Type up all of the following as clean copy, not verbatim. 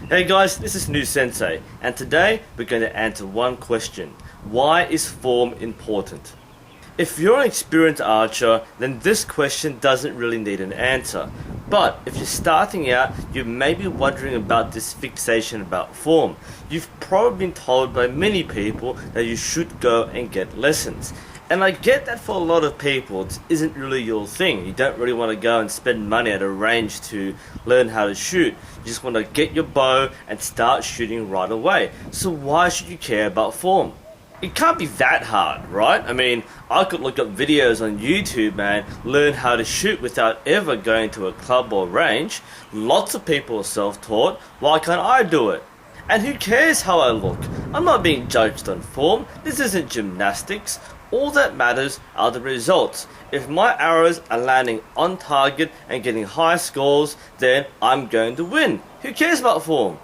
Hey guys, this is New Sensei, and today we're going to answer one question. Why is form important? If you're an experienced archer, then this question doesn't really need an answer. But if you're starting out, you may be wondering about this fixation about form. You've probably been told by many people that you should go and get lessons. And I get that for a lot of people, it isn't really your thing. You don't really want to go and spend money at a range to learn how to shoot. You just want to get your bow and start shooting right away. So why should you care about form? It can't be that hard, right? I mean, I could look up videos on YouTube and learn how to shoot without ever going to a club or range. Lots of people are self-taught. Why can't I do it? And who cares how I look? I'm not being judged on form. This isn't gymnastics. All that matters are the results. If my arrows are landing on target and getting high scores, then I'm going to win. Who cares about form?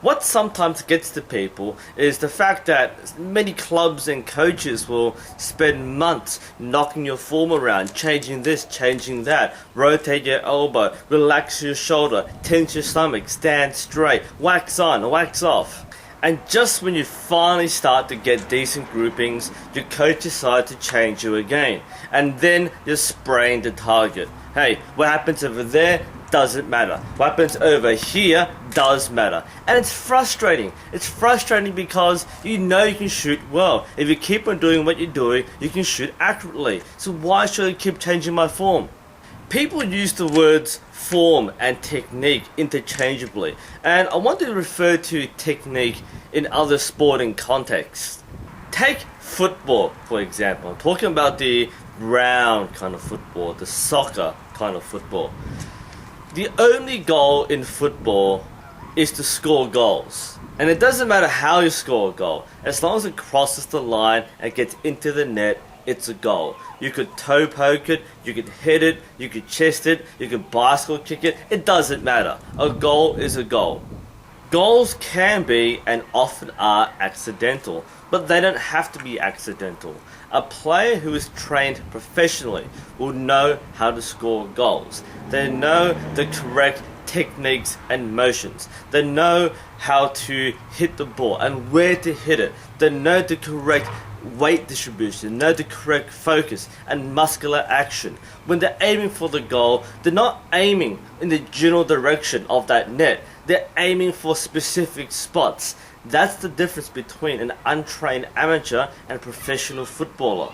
What sometimes gets to people is the fact that many clubs and coaches will spend months knocking your form around, changing this, changing that, rotate your elbow, relax your shoulder, tense your stomach, stand straight, wax on, wax off. And just when you finally start to get decent groupings, your coach decides to change you again. And then you're spraying the target. Hey, what happens over there doesn't matter. What happens over here does matter. And it's frustrating. It's frustrating because you know you can shoot well. If you keep on doing what you're doing, you can shoot accurately. So why should I keep changing my form? People use the words form and technique interchangeably, and I want to refer to technique in other sporting contexts. Take football, for example. I'm talking about the round kind of football, the soccer kind of football. The only goal in football is to score goals. And it doesn't matter how you score a goal. As long as it crosses the line and gets into the net, it's a goal. You could toe poke it, you could hit it, you could chest it, you could bicycle kick it. It doesn't matter. A goal is a goal. Goals can be and often are accidental, but they don't have to be accidental. A player who is trained professionally will know how to score goals. They know the correct techniques and motions. They know how to hit the ball and where to hit it. They know the correct weight distribution, know the correct focus and muscular action. When they're aiming for the goal, they're not aiming in the general direction of that net. They're aiming for specific spots. That's the difference between an untrained amateur and a professional footballer.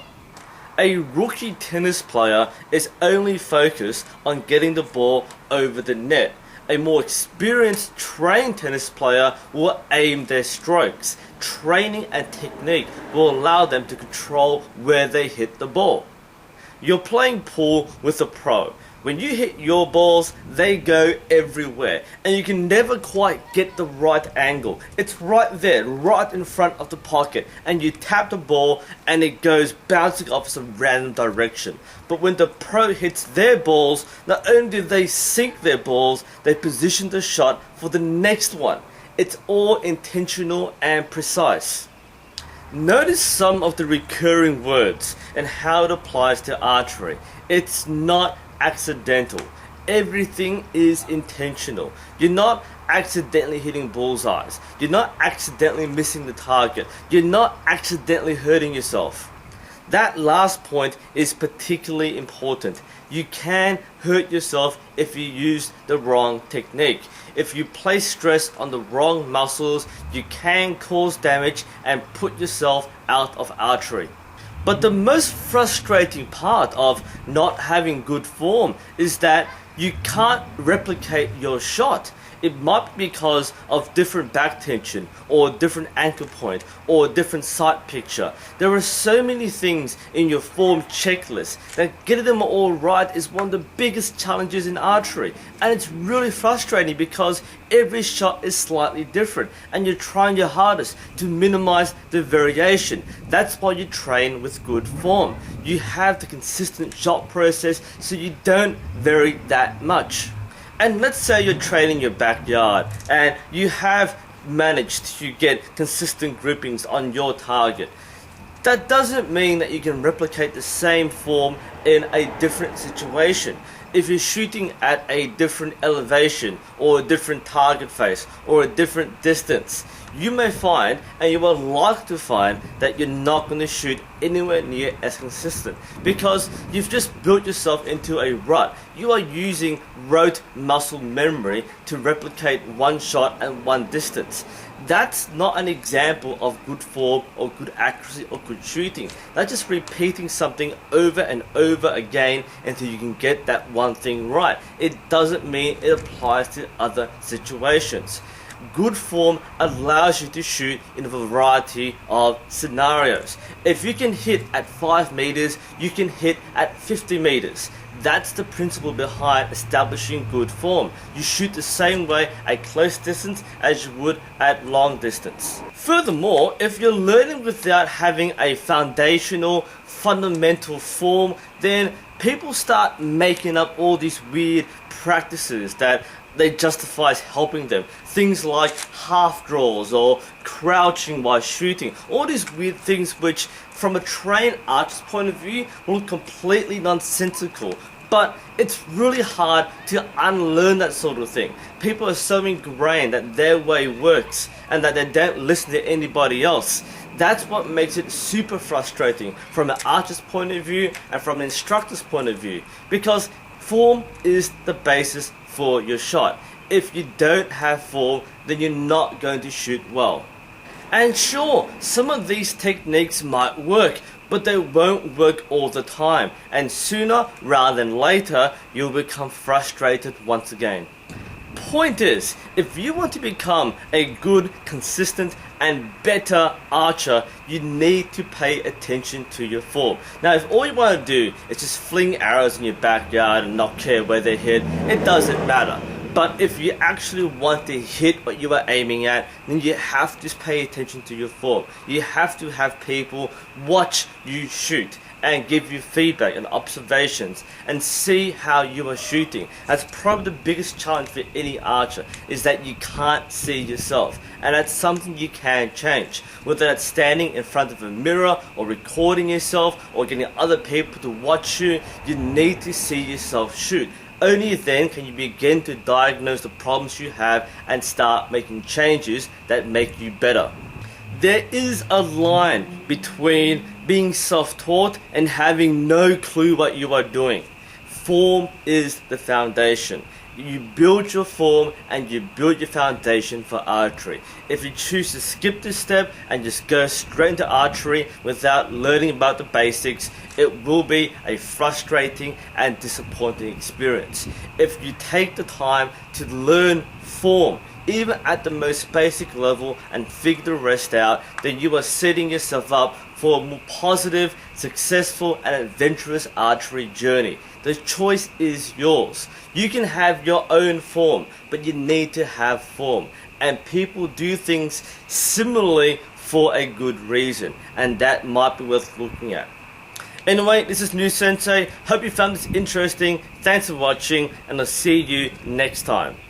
A rookie tennis player is only focused on getting the ball over the net. A more experienced, trained tennis player will aim their strokes. Training and technique will allow them to control where they hit the ball. You're playing pool with a pro. When you hit your balls, they go everywhere, and you can never quite get the right angle. It's right there, right in front of the pocket, and you tap the ball and it goes bouncing off some random direction. But when the pro hits their balls, not only do they sink their balls, they position the shot for the next one. It's all intentional and precise. Notice some of the recurring words and how it applies to archery. It's not accidental. Everything is intentional. You're not accidentally hitting bullseyes. You're not accidentally missing the target. You're not accidentally hurting yourself. That last point is particularly important. You can hurt yourself if you use the wrong technique. If you place stress on the wrong muscles, you can cause damage and put yourself out of archery. But the most frustrating part of not having good form is that you can't replicate your shot. It might be because of different back tension or different anchor point or different sight picture. There are so many things in your form checklist that getting them all right is one of the biggest challenges in archery. And it's really frustrating because every shot is slightly different and you're trying your hardest to minimize the variation. That's why you train with good form. You have the consistent shot process so you don't vary that much. And let's say you're training your backyard and you have managed to get consistent groupings on your target. That doesn't mean that you can replicate the same form in a different situation. if you're shooting at a different elevation or a different target face or a different distance, you may find, and you are likely to find, that you're not going to shoot anywhere near as consistent because you've just built yourself into a rut. You are using rote muscle memory to replicate one shot and one distance. That's not an example of good form or good accuracy or good shooting. That's just repeating something over and over again until you can get that one thing right. It doesn't mean it applies to other situations. Good form allows you to shoot in a variety of scenarios. If you can hit at 5 meters, you can hit at 50 meters. That's the principle behind establishing good form. You shoot the same way at close distance as you would at long distance. Furthermore, if you're learning without having a foundational, fundamental form, then people start making up all these weird practices that they justify as helping them. Things like half draws or crouching while shooting. All these weird things which, from a trained archer's point of view, look completely nonsensical. But it's really hard to unlearn that sort of thing. People are so ingrained that their way works and that they don't listen to anybody else. That's what makes it super frustrating from an archer's point of view and from an instructor's point of view. Because form is the basis for your shot. If you don't have form, then you're not going to shoot well. And sure, some of these techniques might work, but they won't work all the time. And sooner rather than later, you'll become frustrated once again. Point is, if you want to become a good, consistent, and better archer, you need to pay attention to your form. Now, if all you want to do is just fling arrows in your backyard and not care where they hit, it doesn't matter. But if you actually want to hit what you are aiming at, then you have to just pay attention to your form. You have to have people watch you shoot and give you feedback and observations and see how you are shooting. That's probably the biggest challenge for any archer, is that you can't see yourself. And that's something you can change. Whether that's standing in front of a mirror or recording yourself or getting other people to watch you, you need to see yourself shoot. Only then can you begin to diagnose the problems you have and start making changes that make you better. There is a line between being self-taught and having no clue what you are doing. Form is the foundation. You build your form and you build your foundation for archery. If you choose to skip this step and just go straight into archery without learning about the basics, it will be a frustrating and disappointing experience. If you take the time to learn form, even at the most basic level, and figure the rest out, then you are setting yourself up for a more positive, successful, and adventurous archery journey. The choice is yours. You can have your own form, but you need to have form. And people do things similarly for a good reason, and that might be worth looking at. Anyway, this is New Sensei. Hope you found this interesting. Thanks for watching, and I'll see you next time.